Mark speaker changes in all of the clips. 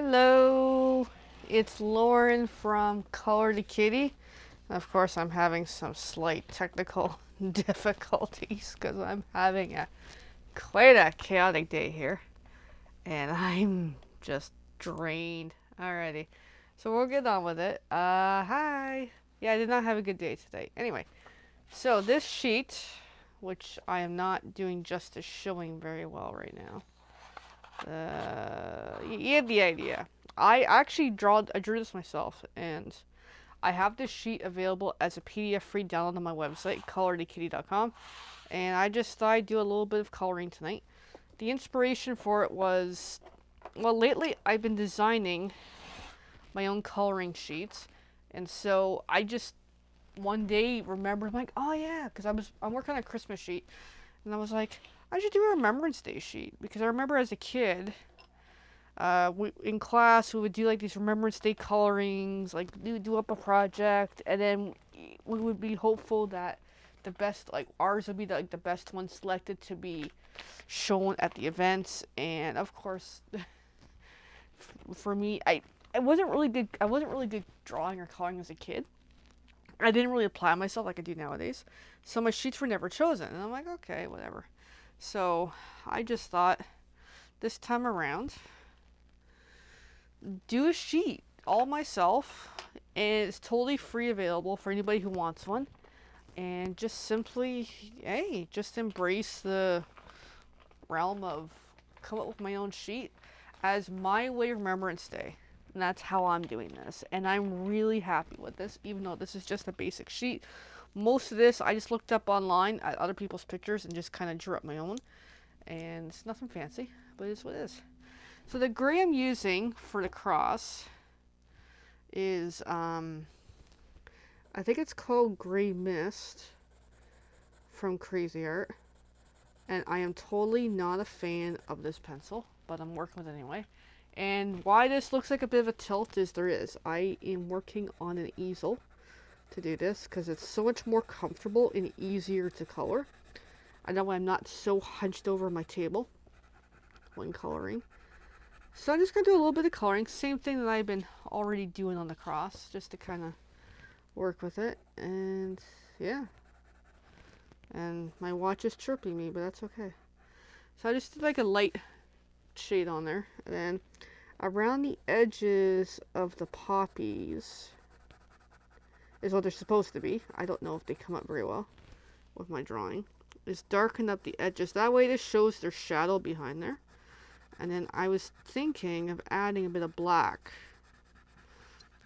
Speaker 1: Hello, it's Lauren from Color to Kitty. Of course, I'm having some slight technical difficulties because I'm having quite a chaotic day here, and I'm just drained already. So we'll get on with it. Hi. Yeah, I did not have a good day today. Anyway, so this sheet, which I am not doing justice showing very well right now. You get the idea. I drew this myself, and I have this sheet available as a PDF free download on my website, colortokitty.com, and I just thought I'd do a little bit of coloring tonight. The inspiration for it was, well, lately I've been designing my own coloring sheets, and so I just one day remembered, I'm like, oh yeah, because I'm working on a Christmas sheet, and I was like, I should do a Remembrance Day sheet because I remember as a kid, in class we would do like these Remembrance Day colorings, like we would do up a project, and then we would be hopeful that the best, like ours would be the best one selected to be shown at the events. And of course, for me, I wasn't really good drawing or coloring as a kid. I didn't really apply myself like I do nowadays, so my sheets were never chosen, and I'm like, okay, whatever. So I just thought this time around, do a sheet all myself, and it's totally free, available for anybody who wants one. And just simply, hey, just embrace the realm of come up with my own sheet as my way of Remembrance Day. And that's how I'm doing this. And I'm really happy with this, even though this is just a basic sheet. Most of this I just looked up online at other people's pictures and just kind of drew up my own. And it's nothing fancy, but it's what it is. So the gray I'm using for the cross is, I think it's called Gray Mist from Crazy Art. And I am totally not a fan of this pencil, but I'm working with it anyway. And why this looks like a bit of a tilt is I am working on an easel to do this because it's so much more comfortable and easier to color. I know I'm not so hunched over my table when coloring. So I'm just going to do a little bit of coloring. Same thing that I've been already doing on the cross, just to kind of work with it. And yeah. And my watch is chirping me, but that's okay. So I just did like a light shade on there. And then around the edges of the poppies is what they're supposed to be. I don't know if they come up very well with my drawing. Is darken up the edges. That way this shows their shadow behind there. And then I was thinking of adding a bit of black,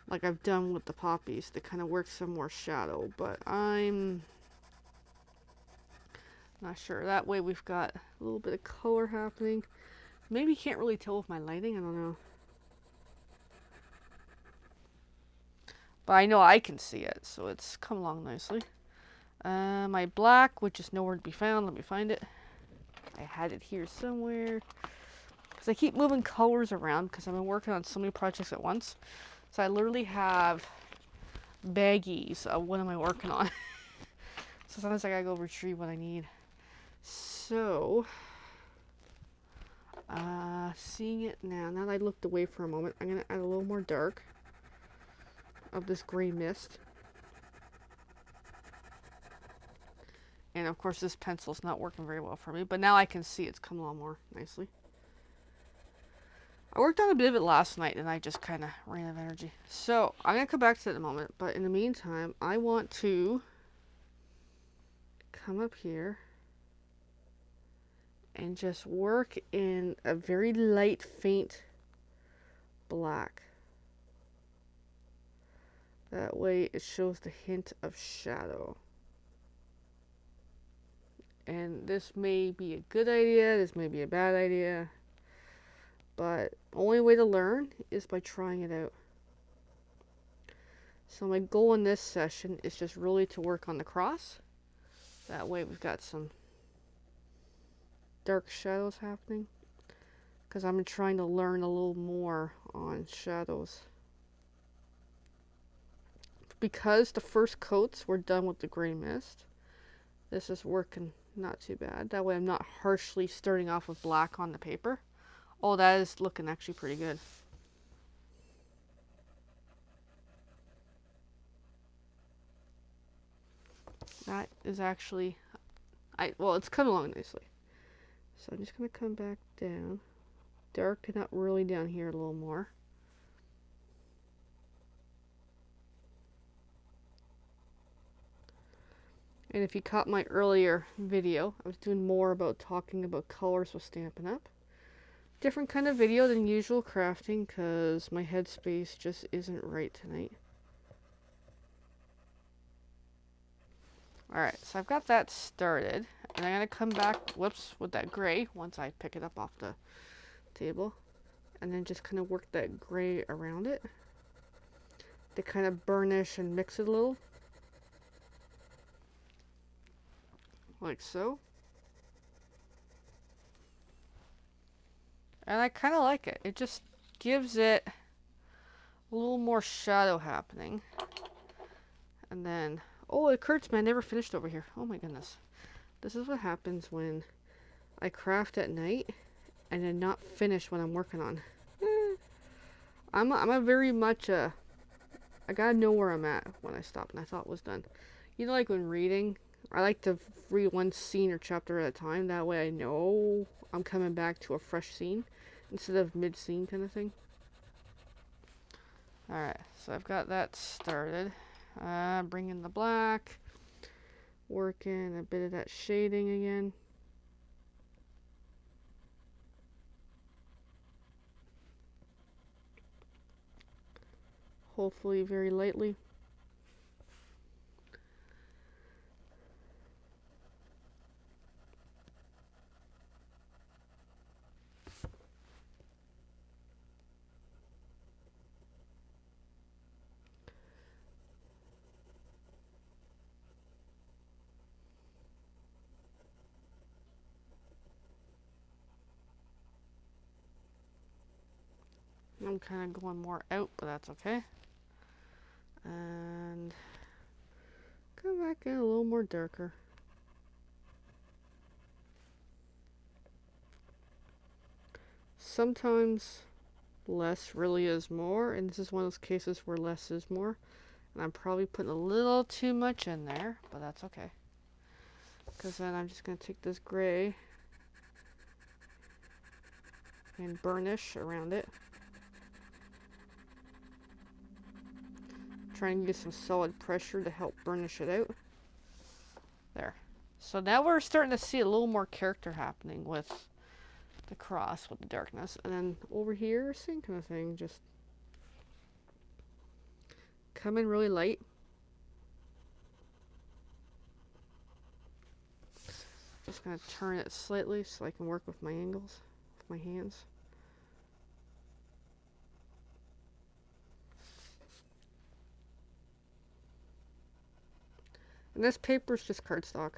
Speaker 1: like I've done with the poppies, to kind of work some more shadow. But I'm not sure. That way we've got a little bit of color happening. Maybe you can't really tell with my lighting. I don't know. But I know I can see it, so it's come along nicely. My black, which is nowhere to be found. Let me find it. I had it here somewhere. Because I keep moving colors around because I've been working on so many projects at once. So I literally have baggies of what am I working on. So sometimes I gotta go retrieve what I need. So, seeing it now that I looked away for a moment, I'm gonna add a little more dark of this gray mist. And of course this pencil's not working very well for me, but now I can see it's come along more nicely. I worked on a bit of it last night and I just kind of ran out of energy. So I'm going to come back to it in a moment, but in the meantime, I want to come up here and just work in a very light, faint black. That way it shows the hint of shadow. And this may be a good idea, this may be a bad idea, but only way to learn is by trying it out. So my goal in this session is just really to work on the cross. That way we've got some dark shadows happening, because I'm trying to learn a little more on shadows. Because the first coats were done with the gray mist, this is working not too bad. That way I'm not harshly starting off with black on the paper. Oh, that is looking actually pretty good. That is actually, well, it's coming along nicely. So I'm just going to come back down. Darken up really down here a little more. And if you caught my earlier video, I was doing more about talking about colors with Stampin' Up. Different kind of video than usual crafting because my headspace just isn't right tonight. Alright, so I've got that started. And I'm going to come back, whoops, with that gray once I pick it up off the table. And then just kind of work that gray around it to kind of burnish and mix it a little. Like so. And I kind of like it. It just gives it a little more shadow happening. And then, oh, it occurred to me I never finished over here. Oh my goodness. This is what happens when I craft at night and then not finish what I'm working on. I'm a very much I gotta know where I'm at when I stop and I thought it was done. You know, like when reading, I like to read one scene or chapter at a time. That way I know I'm coming back to a fresh scene instead of mid-scene kind of thing. Alright, so I've got that started. Bring in the black. Working a bit of that shading again. Hopefully very lightly. I'm kind of going more out, but that's okay. And come back in a little more darker. Sometimes less really is more, and this is one of those cases where less is more. And I'm probably putting a little too much in there, but that's okay. Because then I'm just going to take this gray and burnish around it. Trying to get some solid pressure to help burnish it out. There. So now we're starting to see a little more character happening with the cross, with the darkness. And then over here, same kind of thing. Just come in really light. Just going to turn it slightly so I can work with my angles, with my hands. And this paper is just cardstock.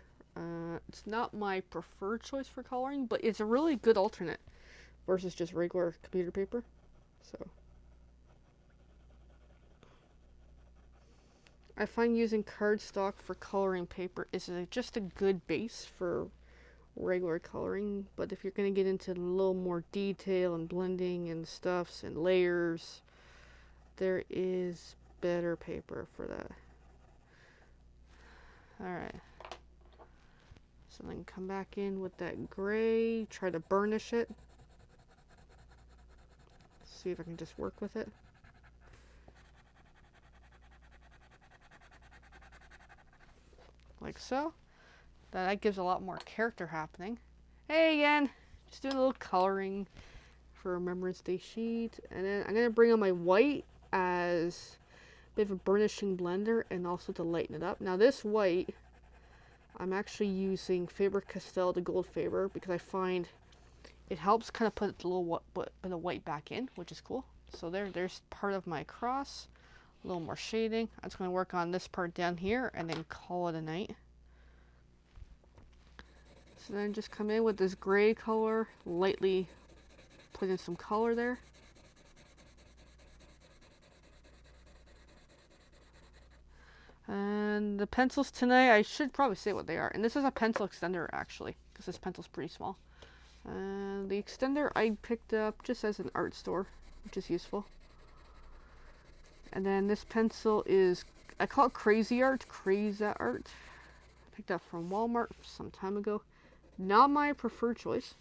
Speaker 1: It's not my preferred choice for coloring, but it's a really good alternate versus just regular computer paper. So I find using cardstock for coloring paper is just a good base for regular coloring, but if you're going to get into a little more detail and blending and stuffs and layers, there is better paper for that. Alright, so then come back in with that gray, try to burnish it. See if I can just work with it. Like so. That gives a lot more character happening. Hey again, just doing a little coloring for Remembrance Day sheet. And then I'm going to bring on my white as a bit of a burnishing blender and also to lighten it up. Now this white, I'm actually using Faber-Castell, the gold Faber, because I find it helps kind of put a little bit of white back in, which is cool. So there's part of my cross, a little more shading. I'm just going to work on this part down here and then call it a night. So then just come in with this gray color, lightly put in some color there. And the pencils tonight, I should probably say what they are. And this is a pencil extender actually, because this pencil's pretty small. And the extender I picked up just as an art store, which is useful. And then this pencil is, I call it Crazy Art, Crazy Art. Picked up from Walmart some time ago. Not my preferred choice.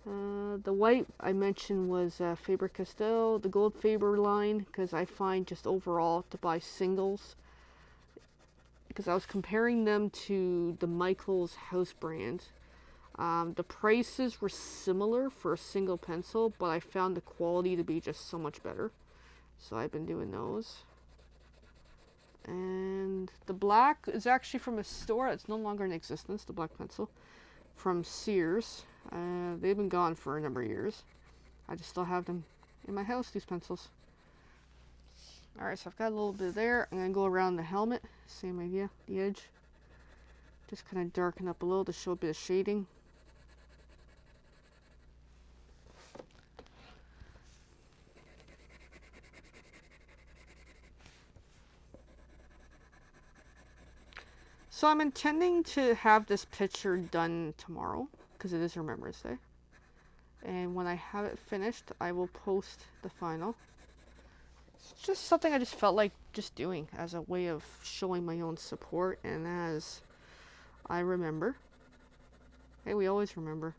Speaker 1: The white I mentioned was Faber-Castell, the Gold Faber line, because I find just overall to buy singles, because I was comparing them to the Michaels house brand. The prices were similar for a single pencil, but I found the quality to be just so much better. So I've been doing those. And the black is actually from a store that's no longer in existence, the black pencil, from Sears. They've been gone for a number of years. I just still have them in my house, these pencils. Alright, so I've got a little bit there. I'm going to go around the helmet. Same idea, the edge. Just kind of darken up a little to show a bit of shading. So I'm intending to have this picture done tomorrow, because it is Remembrance Day. And when I have it finished, I will post the final. It's just something I just felt like just doing as a way of showing my own support, and as I remember. Hey, we always remember.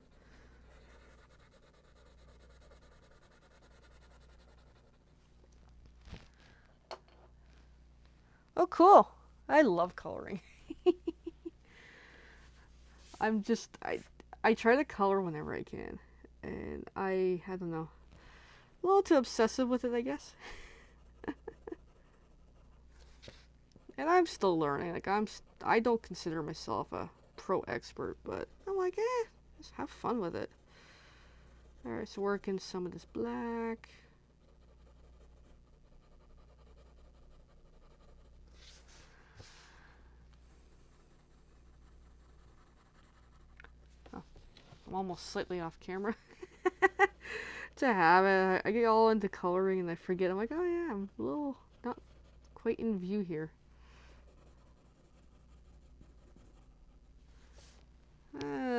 Speaker 1: Oh, cool. I love coloring. I try to color whenever I can. And I don't know, a little too obsessive with it, I guess. And I'm still learning. Like, I don't consider myself a pro expert, but I'm like, just have fun with it. Alright, so working some of this black. Oh, I'm almost slightly off camera. It's a habit. I get all into coloring and I forget. I'm like, oh yeah, I'm a little not quite in view here.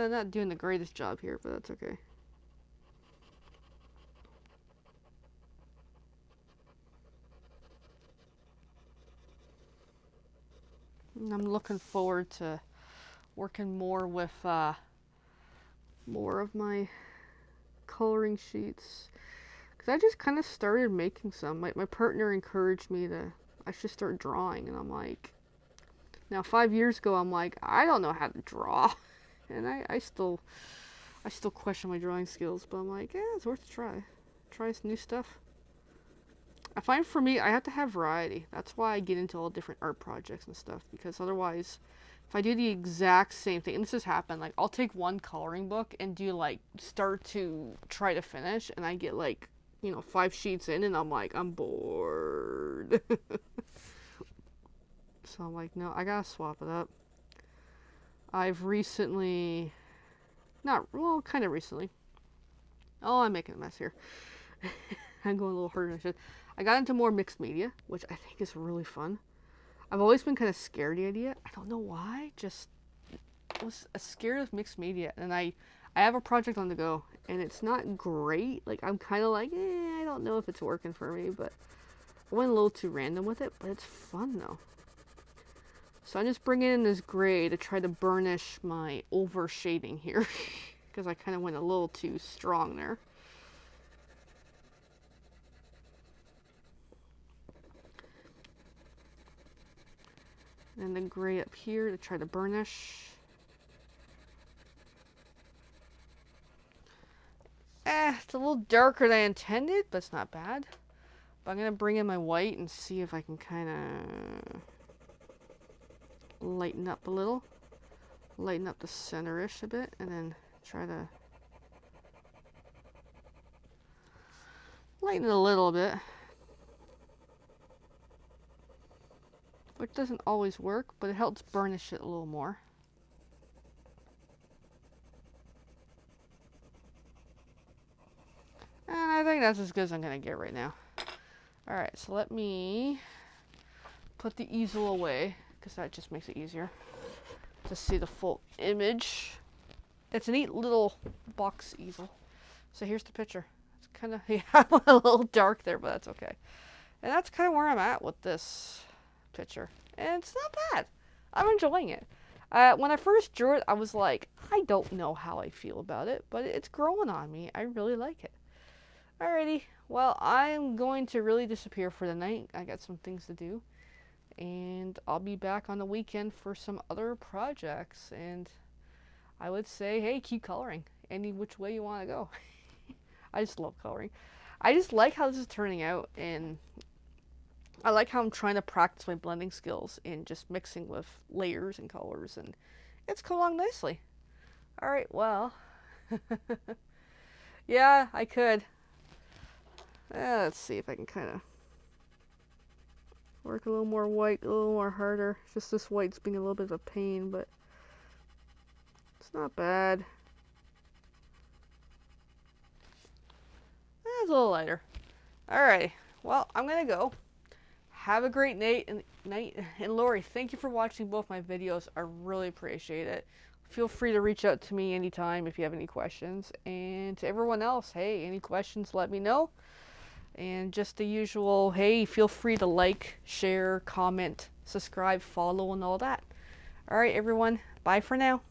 Speaker 1: Not doing the greatest job here, but that's okay. And I'm looking forward to working more with more of my coloring sheets, because I just kind of started making some. My partner encouraged me to I should start drawing, and I'm like, now 5 years ago I'm like, I don't know how to draw. And I still question my drawing skills, but I'm like, yeah, it's worth a try. Try some new stuff. I find for me, I have to have variety. That's why I get into all different art projects and stuff, because otherwise, if I do the exact same thing, and this has happened, like, I'll take one coloring book and do, like, start to try to finish, and I get, like, 5 sheets in, and I'm like, I'm bored. So I'm like, no, I gotta swap it up. I've recently, kind of recently. Oh, I'm making a mess here. I'm going a little harder than I should. I got into more mixed media, which I think is really fun. I've always been kind of scared of the idea. I don't know why. Just was scared of mixed media. And I have a project on the go, and it's not great. Like, I'm kind of like, I don't know if it's working for me, but I went a little too random with it, but it's fun though. So I'm just bringing in this gray to try to burnish my over shading here, because I kind of went a little too strong there. And then gray up here to try to burnish. It's a little darker than I intended, but it's not bad. But I'm going to bring in my white and see if I can kind of lighten up a little. Lighten up the center-ish a bit, and then try to lighten it a little bit. Which doesn't always work, but it helps burnish it a little more. And I think that's as good as I'm going to get right now. Alright, so let me put the easel away, because that just makes it easier to see the full image. It's a neat little box easel. So here's the picture. It's kind of, yeah, a little dark there, but that's okay. And that's kind of where I'm at with this picture. And it's not bad. I'm enjoying it. When I first drew it, I was like, I don't know how I feel about it, but it's growing on me. I really like it. Alrighty, well, I'm going to really disappear for the night. I got some things to do, and I'll be back on the weekend for some other projects. And I would say, hey, keep coloring any which way you want to go. I just love coloring. I just like how this is turning out, and I like how I'm trying to practice my blending skills in just mixing with layers and colors, and it's come along nicely. Alright, well, yeah, I could. Let's see if I can kind of work a little more white, a little more harder. Just this white's being a little bit of a pain, but it's not bad. It's a little lighter. Alright, well, I'm gonna go. Have a great night, and Lori, thank you for watching both my videos. I really appreciate it. Feel free to reach out to me anytime if you have any questions. And to everyone else, hey, any questions, let me know. And just the usual, hey, feel free to like, share, comment, subscribe, follow, and all that. All right, everyone, bye for now.